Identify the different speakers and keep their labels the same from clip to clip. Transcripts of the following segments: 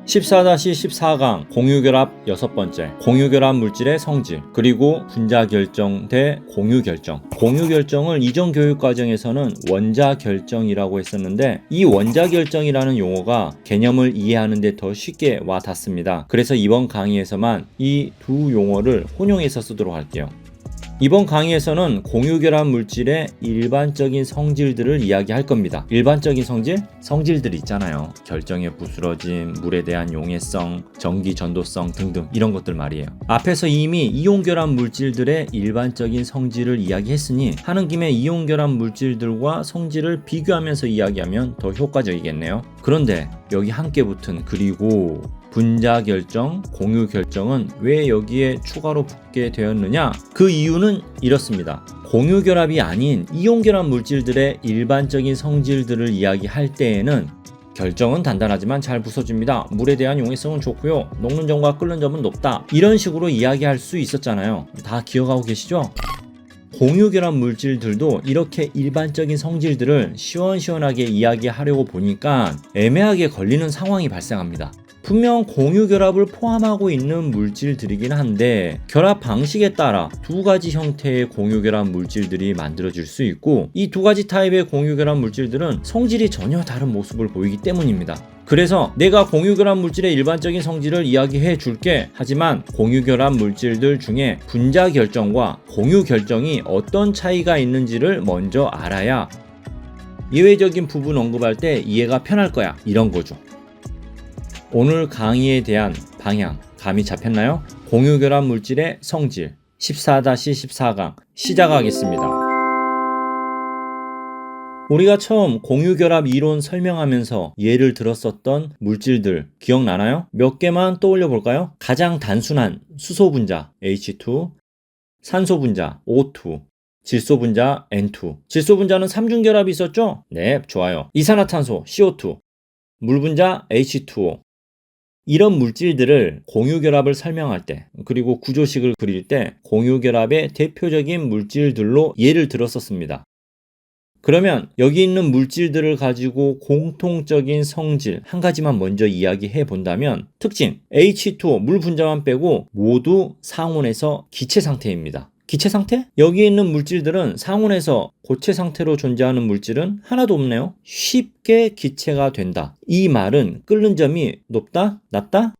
Speaker 1: 14-14강 공유결합 6번째 공유결합 물질의 성질 그리고 분자결정 대 공유결정. 공유결정을 이전 교육과정에서는 원자결정이라고 했었는데 이 원자결정이라는 용어가 개념을 이해하는 데 더 쉽게 와 닿습니다. 그래서 이번 강의에서만 이 두 용어를 혼용해서 쓰도록 할게요. 이번 강의에서는 공유결합 물질의 일반적인 성질들을 이야기할 겁니다. 일반적인 성질? 성질들 있잖아요. 결정의 부스러짐, 물에 대한 용해성, 전기 전도성 등등 이런 것들 말이에요. 앞에서 이미 이온결합 물질들의 일반적인 성질을 이야기했으니 하는 김에 이온결합 물질들과 성질을 비교하면서 이야기하면 더 효과적이겠네요. 그런데 여기 함께 붙은 그리고 분자결정, 공유결정은 왜 여기에 추가로 붙게 되었느냐? 그 이유는 이렇습니다. 공유결합이 아닌 이온결합 물질들의 일반적인 성질들을 이야기할 때에는 결정은 단단하지만 잘 부서집니다. 물에 대한 용해성은 좋고요. 녹는 점과 끓는 점은 높다. 이런 식으로 이야기할 수 있었잖아요. 다 기억하고 계시죠? 공유결합 물질들도 이렇게 일반적인 성질들을 시원시원하게 이야기하려고 보니까 애매하게 걸리는 상황이 발생합니다. 분명 공유결합을 포함하고 있는 물질들이긴 한데 결합 방식에 따라 두 가지 형태의 공유결합 물질들이 만들어질 수 있고 이 두 가지 타입의 공유결합 물질들은 성질이 전혀 다른 모습을 보이기 때문입니다. 그래서 내가 공유결합 물질의 일반적인 성질을 이야기해 줄게. 하지만 공유결합 물질들 중에 분자결정과 공유결정이 어떤 차이가 있는지를 먼저 알아야 예외적인 부분 언급할 때 이해가 편할 거야. 이런 거죠. 오늘 강의에 대한 방향 감이 잡혔나요? 공유결합 물질의 성질 14-14강 시작하겠습니다. 우리가 처음 공유결합 이론 설명하면서 예를 들었었던 물질들 기억나나요? 몇 개만 떠올려 볼까요? 가장 단순한 수소분자 H2, 산소분자 O2, 질소분자 N2. 질소분자는 삼중결합이 있었죠? 네, 좋아요. 이산화탄소 CO2, 물분자 H2O. 이런 물질들을 공유결합을 설명할 때 그리고 구조식을 그릴 때 공유결합의 대표적인 물질들로 예를 들었었습니다. 그러면 여기 있는 물질들을 가지고 공통적인 성질 한 가지만 먼저 이야기해 본다면 특징 H2O 물 분자만 빼고 모두 상온에서 기체 상태입니다. 기체 상태? 여기 있는 물질들은 상온에서 고체 상태로 존재하는 물질은 하나도 없네요. 쉽게 기체가 된다. 이 말은 끓는 점이 높다? 낮다?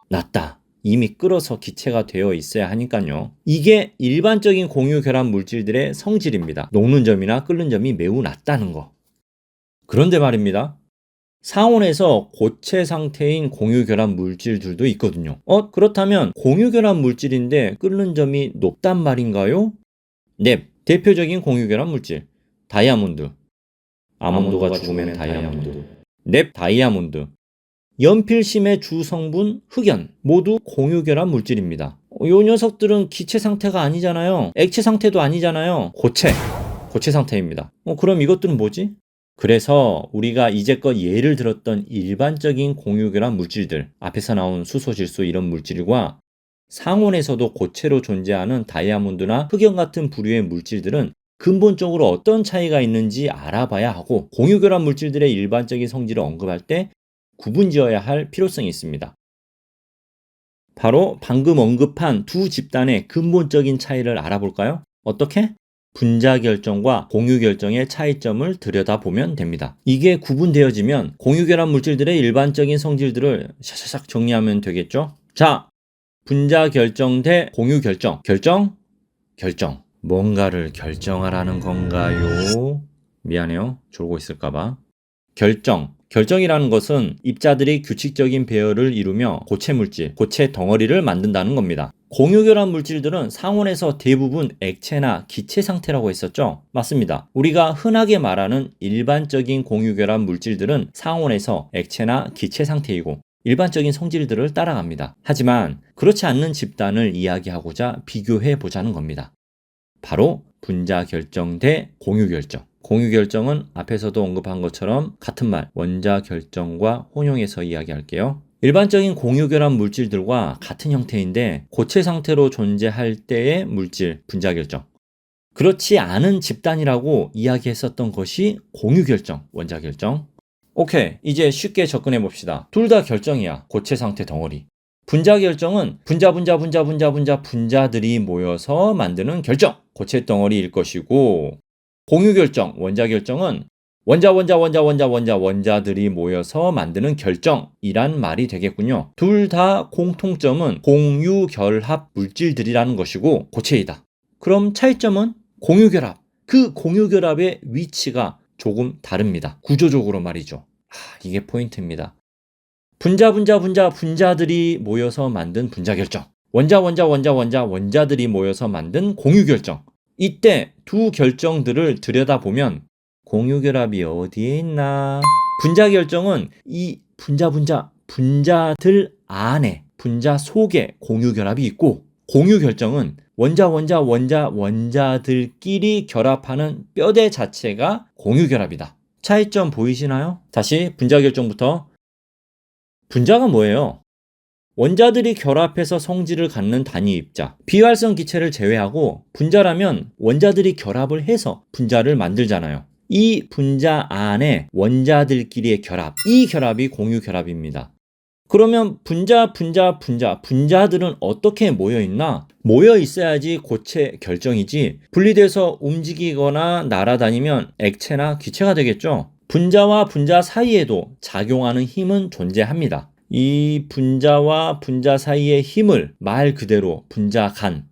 Speaker 1: 낮다. 이미 끓어서 기체가 되어 있어야 하니까요. 이게 일반적인 공유결합 물질들의 성질입니다. 녹는 점이나 끓는 점이 매우 낮다는 거. 그런데 말입니다. 상온에서 고체 상태인 공유결합 물질들도 있거든요. 그렇다면 공유결합 물질인데 끓는 점이 높단 말인가요? 네, 대표적인 공유결합 물질 다이아몬드. 아몬드가 죽으면 다이아몬드. 넵, 다이아몬드. 연필심의 주성분 흑연 모두 공유결합 물질입니다. 이 녀석들은 기체 상태가 아니잖아요. 액체 상태도 아니잖아요. 고체 상태입니다. 그럼 이것들은 뭐지? 그래서 우리가 이제껏 예를 들었던 일반적인 공유결합 물질들 앞에서 나온 수소, 질소 이런 물질과 상온에서도 고체로 존재하는 다이아몬드나 흑연 같은 부류의 물질들은 근본적으로 어떤 차이가 있는지 알아봐야 하고 공유결합 물질들의 일반적인 성질을 언급할 때 구분지어야 할 필요성이 있습니다. 바로 방금 언급한 두 집단의 근본적인 차이를 알아볼까요? 어떻게? 분자결정과 공유결정의 차이점을 들여다보면 됩니다. 이게 구분되어지면 공유결합 물질들의 일반적인 성질들을 샤샤샥 정리하면 되겠죠? 자, 분자결정 대 공유결정. 결정. 뭔가를 결정하라는 건가요? 미안해요. 졸고 있을까봐. 결정이라는 것은 입자들이 규칙적인 배열을 이루며 고체물질, 고체 덩어리를 만든다는 겁니다. 공유결합 물질들은 상온에서 대부분 액체나 기체 상태라고 했었죠? 맞습니다. 우리가 흔하게 말하는 일반적인 공유결합 물질들은 상온에서 액체나 기체 상태이고 일반적인 성질들을 따라갑니다. 하지만 그렇지 않는 집단을 이야기하고자 비교해 보자는 겁니다. 바로 분자결정 대 공유결정. 공유결정은 앞에서도 언급한 것처럼 같은 말, 원자결정과 혼용해서 이야기할게요. 일반적인 공유결합 물질들과 같은 형태인데 고체 상태로 존재할 때의 물질, 분자결정. 그렇지 않은 집단이라고 이야기했었던 것이 공유결정, 원자결정. 오케이, 이제 쉽게 접근해 봅시다. 둘 다 결정이야. 고체 상태 덩어리. 분자 결정은 분자들이 모여서 만드는 결정, 고체 덩어리일 것이고, 공유 결정, 원자 결정은 원자들이 모여서 만드는 결정이란 말이 되겠군요. 둘 다 공통점은 공유 결합 물질들이라는 것이고 고체이다. 그럼 차이점은 공유결합. 그 공유결합의 위치가 조금 다릅니다. 구조적으로 말이죠. 이게 포인트입니다. 분자들이 모여서 만든 분자결정. 원자들이 모여서 만든 공유결정. 이때 두 결정들을 들여다보면 공유결합이 어디에 있나? 분자결정은 이 분자들 안에, 분자 속에 공유결합이 있고, 공유결정은 원자들끼리 결합하는 뼈대 자체가 공유결합이다. 차이점 보이시나요? 다시 분자결정부터. 분자가 뭐예요? 원자들이 결합해서 성질을 갖는 단위 입자. 비활성 기체를 제외하고 분자라면 원자들이 결합을 해서 분자를 만들잖아요. 이 분자 안에 원자들끼리의 결합, 이 결합이 공유결합입니다. 그러면 분자들은 어떻게 모여있나? 모여 있어야지 고체 결정이지 분리돼서 움직이거나 날아다니면 액체나 기체가 되겠죠. 분자와 분자 사이에도 작용하는 힘은 존재합니다. 이 분자와 분자 사이의 힘을 말 그대로 분자 간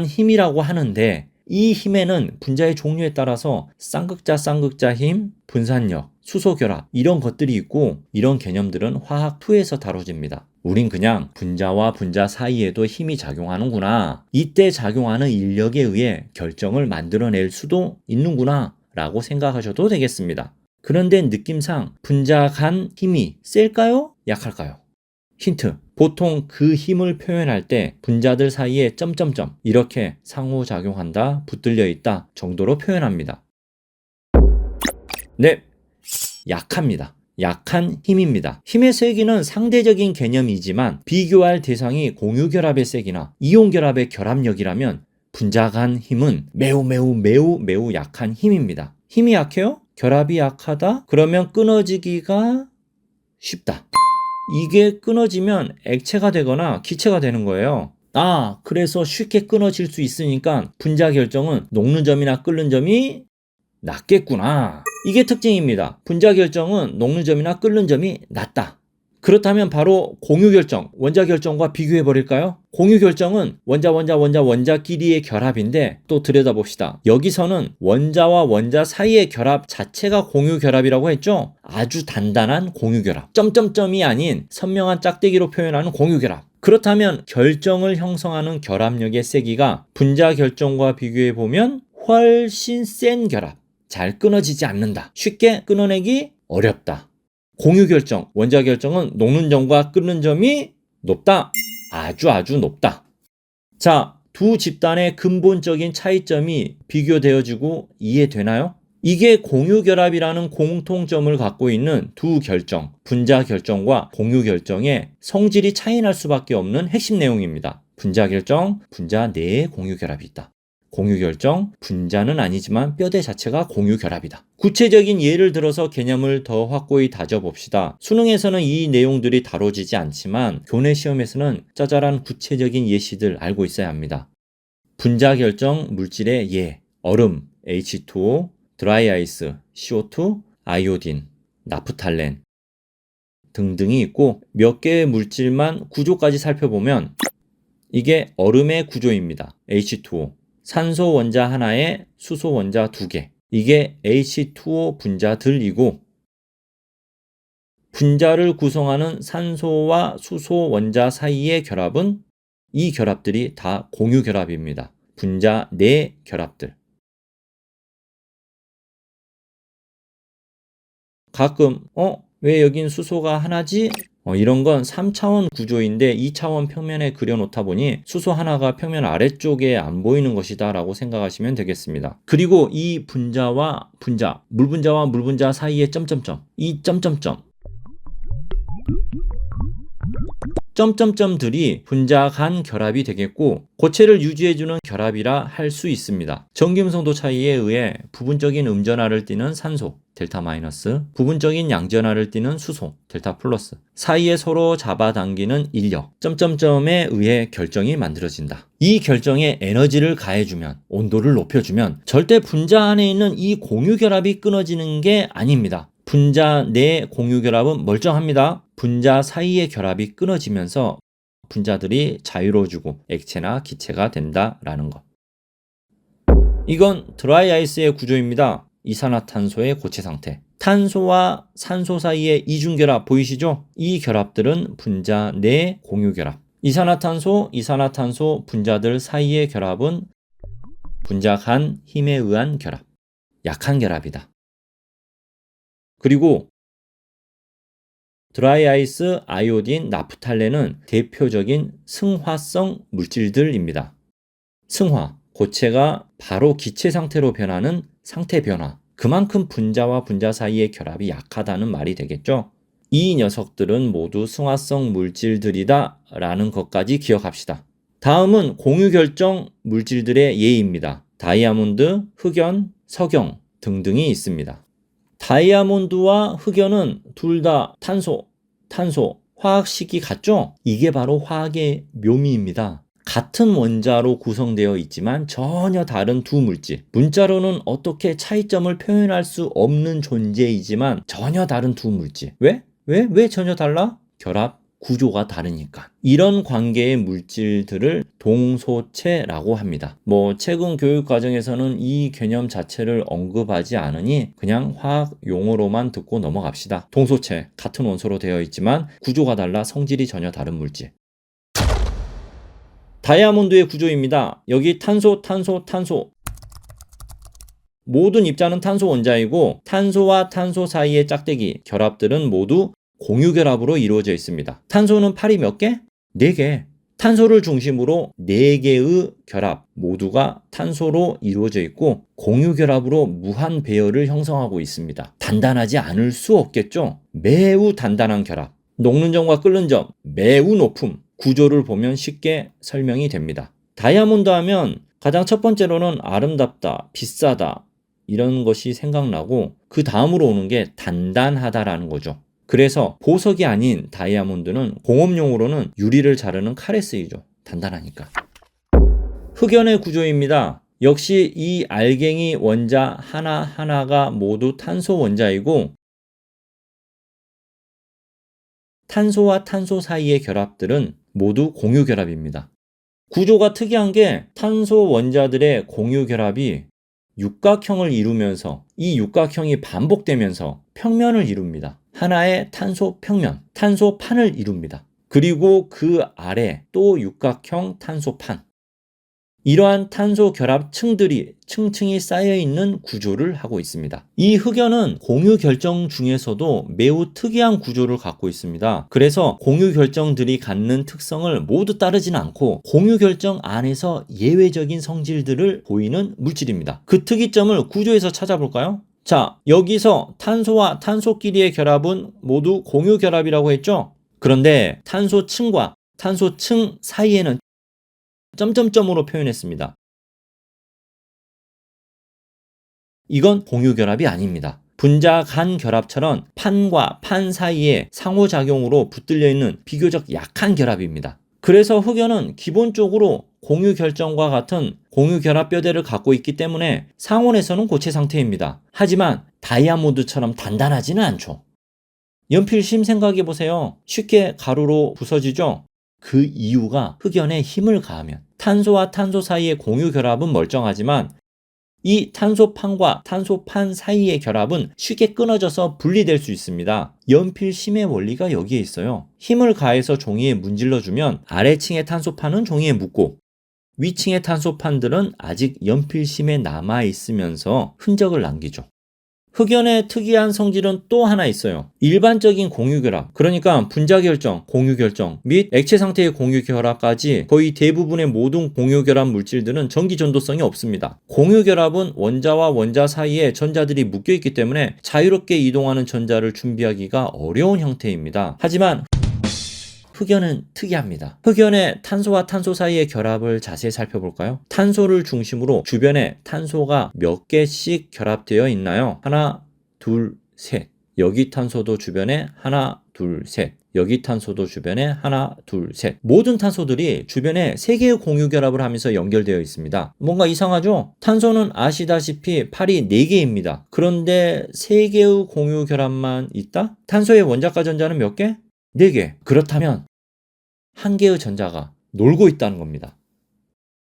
Speaker 1: 힘이라고 하는데, 이 힘에는 분자의 종류에 따라서 쌍극자 힘, 분산력, 수소결합 이런 것들이 있고, 이런 개념들은 화학 2에서 다뤄집니다. 우린 그냥 분자와 분자 사이에도 힘이 작용하는구나, 이때 작용하는 인력에 의해 결정을 만들어낼 수도 있는구나 라고 생각하셔도 되겠습니다. 그런데 느낌상 분자 간 힘이 셀까요? 약할까요? 힌트. 보통 그 힘을 표현할 때 분자들 사이에 점점점 이렇게 상호작용한다, 붙들려 있다 정도로 표현합니다. 네, 약합니다. 약한 힘입니다. 힘의 세기는 상대적인 개념이지만 비교할 대상이 공유결합의 세기나 이온결합의 결합력이라면 분자 간 힘은 매우 약한 힘입니다. 힘이 약해요? 결합이 약하다? 그러면 끊어지기가 쉽다. 이게 끊어지면 액체가 되거나 기체가 되는 거예요. 그래서 쉽게 끊어질 수 있으니까 분자 결정은 녹는 점이나 끓는 점이 낮겠구나. 이게 특징입니다. 분자 결정은 녹는 점이나 끓는 점이 낮다. 그렇다면 바로 공유 결정, 원자 결정과 비교해 버릴까요? 공유 결정은 원자끼리의 결합인데, 또 들여다봅시다. 여기서는 원자와 원자 사이의 결합 자체가 공유 결합이라고 했죠? 아주 단단한 공유 결합. 점점점이 아닌 선명한 짝대기로 표현하는 공유 결합. 그렇다면 결정을 형성하는 결합력의 세기가 분자 결정과 비교해 보면 훨씬 센 결합. 잘 끊어지지 않는다. 쉽게 끊어내기 어렵다. 공유 결정, 원자 결정은 녹는 점과 끓는 점이 높다. 아주 높다. 자, 두 집단의 근본적인 차이점이 비교되어지고 이해되나요? 이게 공유 결합이라는 공통점을 갖고 있는 두 결정, 분자 결정과 공유 결정의 성질이 차이날 수밖에 없는 핵심 내용입니다. 분자 결정, 분자 내에 공유 결합이 있다. 공유 결정, 분자는 아니지만 뼈대 자체가 공유 결합이다. 구체적인 예를 들어서 개념을 더 확고히 다져봅시다. 수능에서는 이 내용들이 다뤄지지 않지만 교내 시험에서는 짜잘한 구체적인 예시들 알고 있어야 합니다. 분자 결정 물질의 예, 얼음, H2O, 드라이 아이스, CO2, 아이오딘, 나프탈렌 등등이 있고, 몇 개의 물질만 구조까지 살펴보면 이게 얼음의 구조입니다. H2O. 산소 원자 하나에 수소 원자 2개. 이게 H2O 분자들이고, 분자를 구성하는 산소와 수소 원자 사이의 결합은 이 결합들이 다 공유 결합입니다. 분자 내 결합들. 가끔 왜 여긴 수소가 하나지? 이런 건 3차원 구조인데 2차원 평면에 그려놓다 보니 수소 하나가 평면 아래쪽에 안 보이는 것이다 라고 생각하시면 되겠습니다. 그리고 이 분자와 물분자 사이의 점점점, 이 점점점, 점점점들이 분자 간 결합이 되겠고 고체를 유지해주는 결합이라 할 수 있습니다. 전기음성도 차이에 의해 부분적인 음전하를 띠는 산소 델타 마이너스, 부분적인 양전하를 띠는 수소 델타 플러스 사이에 서로 잡아당기는 인력 점점점에 의해 결정이 만들어진다. 이 결정에 에너지를 가해주면, 온도를 높여주면 절대 분자 안에 있는 이 공유결합이 끊어지는 게 아닙니다. 분자 내 공유결합은 멀쩡합니다. 분자 사이의 결합이 끊어지면서 분자들이 자유로워지고 액체나 기체가 된다라는 것. 이건 드라이 아이스의 구조입니다. 이산화탄소의 고체 상태. 탄소와 산소 사이의 이중결합 보이시죠? 이 결합들은 분자 내 공유결합. 이산화탄소 분자들 사이의 결합은 분자 간 힘에 의한 결합. 약한 결합이다. 그리고 드라이 아이스, 아이오딘, 나프탈렌은 대표적인 승화성 물질들입니다. 승화, 고체가 바로 기체 상태로 변하는 상태 변화. 그만큼 분자와 분자 사이의 결합이 약하다는 말이 되겠죠? 이 녀석들은 모두 승화성 물질들이다 라는 것까지 기억합시다. 다음은 공유결정 물질들의 예입니다. 다이아몬드, 흑연, 석영 등등이 있습니다. 다이아몬드와 흑연은 둘 다 탄소, 화학식이 같죠? 이게 바로 화학의 묘미입니다. 같은 원자로 구성되어 있지만 전혀 다른 두 물질. 문자로는 어떻게 차이점을 표현할 수 없는 존재이지만 전혀 다른 두 물질. 왜 전혀 달라? 결합 구조가 다르니까. 이런 관계의 물질들을 동소체라고 합니다. 최근 교육 과정에서는 이 개념 자체를 언급하지 않으니 그냥 화학 용어로만 듣고 넘어갑시다. 동소체, 같은 원소로 되어 있지만 구조가 달라 성질이 전혀 다른 물질. 다이아몬드의 구조입니다. 여기 탄소. 모든 입자는 탄소 원자이고 탄소와 탄소 사이의 짝대기, 결합들은 모두 공유결합으로 이루어져 있습니다. 탄소는 팔이 몇 개? 4개. 탄소를 중심으로 4개의 결합 모두가 탄소로 이루어져 있고 공유결합으로 무한 배열을 형성하고 있습니다. 단단하지 않을 수 없겠죠? 매우 단단한 결합. 녹는 점과 끓는 점, 매우 높음. 구조를 보면 쉽게 설명이 됩니다. 다이아몬드 하면 가장 첫 번째로는 아름답다, 비싸다 이런 것이 생각나고 그 다음으로 오는 게 단단하다라는 거죠. 그래서 보석이 아닌 다이아몬드는 공업용으로는 유리를 자르는 칼에 쓰이죠. 단단하니까. 흑연의 구조입니다. 역시 이 알갱이 원자 하나하나가 모두 탄소 원자이고 탄소와 탄소 사이의 결합들은 모두 공유결합입니다. 구조가 특이한 게 탄소 원자들의 공유결합이 육각형을 이루면서 이 육각형이 반복되면서 평면을 이룹니다. 하나의 탄소 평면, 탄소판을 이룹니다. 그리고 그 아래 또 육각형 탄소판. 이러한 탄소 결합층들이 층층이 쌓여있는 구조를 하고 있습니다. 이 흑연은 공유결정 중에서도 매우 특이한 구조를 갖고 있습니다. 그래서 공유결정들이 갖는 특성을 모두 따르지는 않고 공유결정 안에서 예외적인 성질들을 보이는 물질입니다. 그 특이점을 구조에서 찾아볼까요? 자, 여기서 탄소와 탄소끼리의 결합은 모두 공유결합이라고 했죠? 그런데 탄소층과 탄소층 사이에는 점점점으로 표현했습니다. 이건 공유결합이 아닙니다. 분자 간 결합처럼 판과 판 사이에 상호작용으로 붙들려 있는 비교적 약한 결합입니다. 그래서 흑연은 기본적으로 공유결정과 같은 공유결합 뼈대를 갖고 있기 때문에 상온에서는 고체 상태입니다. 하지만 다이아몬드처럼 단단하지는 않죠. 연필심 생각해보세요. 쉽게 가루로 부서지죠? 그 이유가 흑연에 힘을 가하면 탄소와 탄소 사이의 공유결합은 멀쩡하지만 이 탄소판과 탄소판 사이의 결합은 쉽게 끊어져서 분리될 수 있습니다. 연필심의 원리가 여기에 있어요. 힘을 가해서 종이에 문질러주면 아래층의 탄소판은 종이에 묻고 위층의 탄소판들은 아직 연필심에 남아있으면서 흔적을 남기죠. 흑연의 특이한 성질은 또 하나 있어요. 일반적인 공유결합, 그러니까 분자결정, 공유결정 및 액체 상태의 공유결합까지 거의 대부분의 모든 공유결합 물질들은 전기전도성이 없습니다. 공유결합은 원자와 원자 사이에 전자들이 묶여있기 때문에 자유롭게 이동하는 전자를 준비하기가 어려운 형태입니다. 하지만 흑연은 특이합니다. 흑연의 탄소와 탄소 사이의 결합을 자세히 살펴볼까요? 탄소를 중심으로 주변에 탄소가 몇 개씩 결합되어 있나요? 하나, 둘, 셋. 여기 탄소도 주변에 하나, 둘, 셋. 여기 탄소도 주변에 하나, 둘, 셋. 모든 탄소들이 주변에 3개의 공유 결합을 하면서 연결되어 있습니다. 뭔가 이상하죠? 탄소는 아시다시피 팔이 4개입니다. 그런데 3개의 공유 결합만 있다? 탄소의 원자과 전자는 몇 개? 4개. 그렇다면 한 개의 전자가 놀고 있다는 겁니다.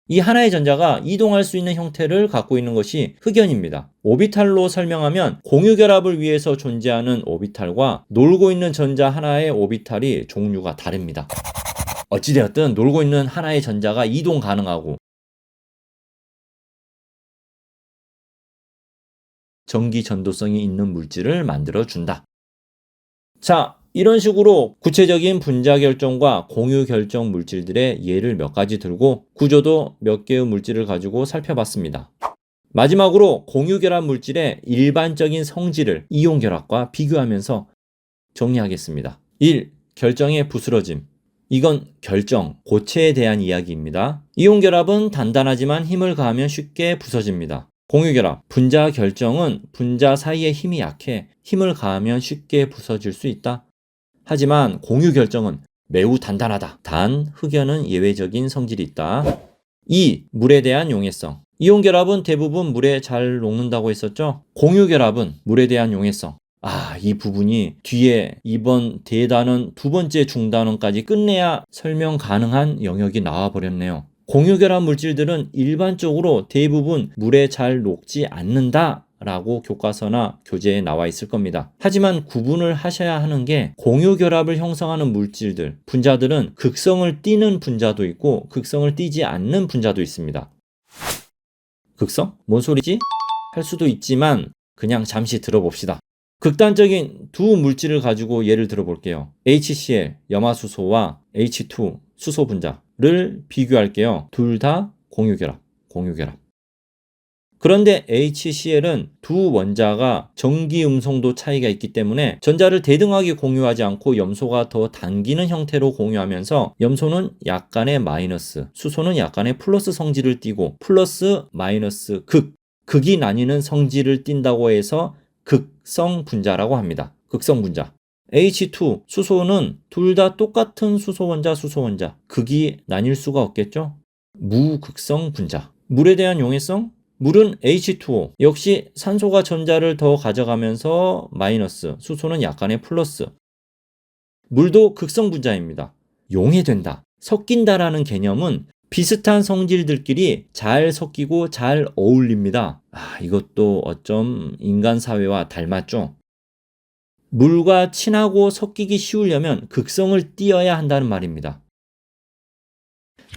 Speaker 1: 이 하나의 전자가 이동할 수 있는 형태를 갖고 있는 것이 흑연입니다. 오비탈로 설명하면 공유결합을 위해서 존재하는 오비탈과 놀고 있는 전자 하나의 오비탈이 종류가 다릅니다. 어찌되었든 놀고 있는 하나의 전자가 이동 가능하고 전기 전도성이 있는 물질을 만들어준다. 자, 이런 식으로 구체적인 분자 결정과 공유 결정 물질들의 예를 몇 가지 들고 구조도 몇 개의 물질을 가지고 살펴봤습니다. 마지막으로 공유 결합 물질의 일반적인 성질을 이온 결합과 비교하면서 정리하겠습니다. 1. 결정의 부스러짐. 이건 결정, 고체에 대한 이야기입니다. 이온 결합은 단단하지만 힘을 가하면 쉽게 부서집니다. 공유 결합, 분자 결정은 분자 사이의 힘이 약해 힘을 가하면 쉽게 부서질 수 있다. 하지만 공유 결정은 매우 단단하다. 단, 흑연은 예외적인 성질이 있다. 2. 물에 대한 용해성. 이온 결합은 대부분 물에 잘 녹는다고 했었죠? 공유 결합은 물에 대한 용해성. 이 부분이 뒤에 이번 대단원 2번째 중단원까지 끝내야 설명 가능한 영역이 나와버렸네요. 공유 결합 물질들은 일반적으로 대부분 물에 잘 녹지 않는다 라고 교과서나 교재에 나와 있을 겁니다. 하지만 구분을 하셔야 하는 게 공유 결합을 형성하는 물질들, 분자들은 극성을 띠는 분자도 있고 극성을 띠지 않는 분자도 있습니다. 극성? 뭔 소리지? 할 수도 있지만 그냥 잠시 들어봅시다. 극단적인 두 물질을 가지고 예를 들어볼게요. HCl, 염화수소와 H2, 수소 분자를 비교할게요. 둘 다 공유 결합. 그런데 HCl은 두 원자가 전기 음성도 차이가 있기 때문에 전자를 대등하게 공유하지 않고 염소가 더 당기는 형태로 공유하면서 염소는 약간의 마이너스, 수소는 약간의 플러스 성질을 띠고 플러스 마이너스 극이 나뉘는 성질을 띈다고 해서 극성 분자라고 합니다. 극성 분자. H2, 수소는 둘 다 똑같은 수소 원자, 극이 나뉠 수가 없겠죠? 무극성 분자. 물에 대한 용해성? 물은 H2O. 역시 산소가 전자를 더 가져가면서 마이너스, 수소는 약간의 플러스. 물도 극성 분자입니다. 용해된다, 섞인다라는 개념은 비슷한 성질들끼리 잘 섞이고 잘 어울립니다. 이것도 어쩜 인간 사회와 닮았죠? 물과 친하고 섞이기 쉬우려면 극성을 띄어야 한다는 말입니다.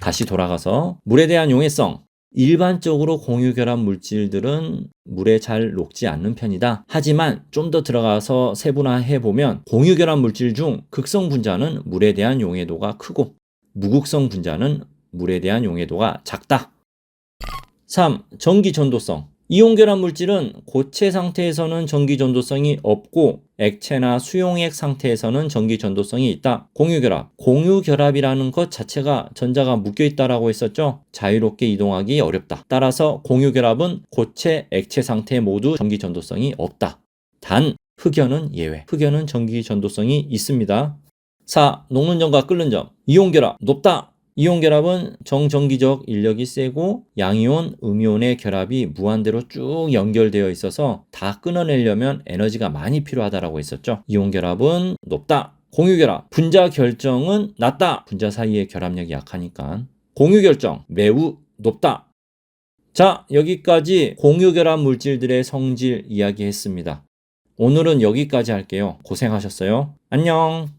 Speaker 1: 다시 돌아가서 물에 대한 용해성. 일반적으로 공유 결합 물질들은 물에 잘 녹지 않는 편이다. 하지만 좀 더 들어가서 세분화해 보면 공유 결합 물질 중 극성 분자는 물에 대한 용해도가 크고 무극성 분자는 물에 대한 용해도가 작다. 3. 전기 전도성. 이온 결합 물질은 고체 상태에서는 전기 전도성이 없고 액체나 수용액 상태에서는 전기 전도성이 있다. 공유 결합. 공유 결합이라는 것 자체가 전자가 묶여 있다라고 했었죠. 자유롭게 이동하기 어렵다. 따라서 공유 결합은 고체, 액체 상태 모두 전기 전도성이 없다. 단 흑연은 예외. 흑연은 전기 전도성이 있습니다. 4. 녹는 점과 끓는 점. 이온 결합 높다. 이온 결합은 정전기적 인력이 세고 양이온, 음이온의 결합이 무한대로 쭉 연결되어 있어서 다 끊어내려면 에너지가 많이 필요하다고 했었죠. 이온 결합은 높다. 공유 결합, 분자 결정은 낮다. 분자 사이의 결합력이 약하니까. 공유 결정 매우 높다. 자, 여기까지 공유 결합 물질들의 성질 이야기했습니다. 오늘은 여기까지 할게요. 고생하셨어요. 안녕.